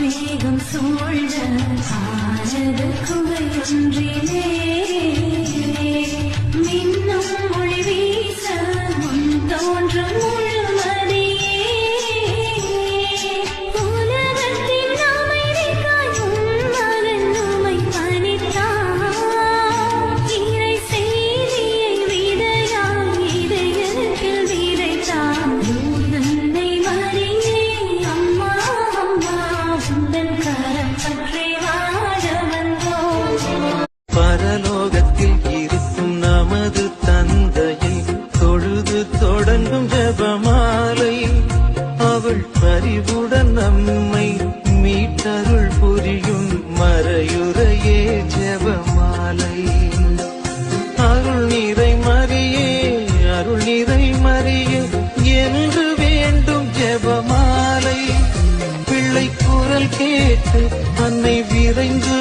மேகம் சூழ்ந்த ஆனத குகையொன்றிலே மின்னும் மொழி வீச முன் தோன்றும் முழுமதியே உலகத்தின் அமைதிக்காய் உன் மகன் உமை பணித்தான் இறை செய்தியை விதையாய் இதயத்தில் விதைத்தான் தன்னை மறியே அம்மா அம்மா உந்தன் கரம் பற்றி வாழ வந்தோம். பரலோகத்தில் இருக்கும் நமது தந்தையை தொழுது தொடங்கும் ஜெபமாலை அவள் பரிவுடன் நம்மை மீட்டருள் புரியும் மறையுறையே ஜெபமாலை. அருள் நிறை மரியே அருள் நிறை மரியே என்று வேண்டும் ஜெபமாலை. பிள்ளை குரல் கேட்டு அன்னை விரைந்து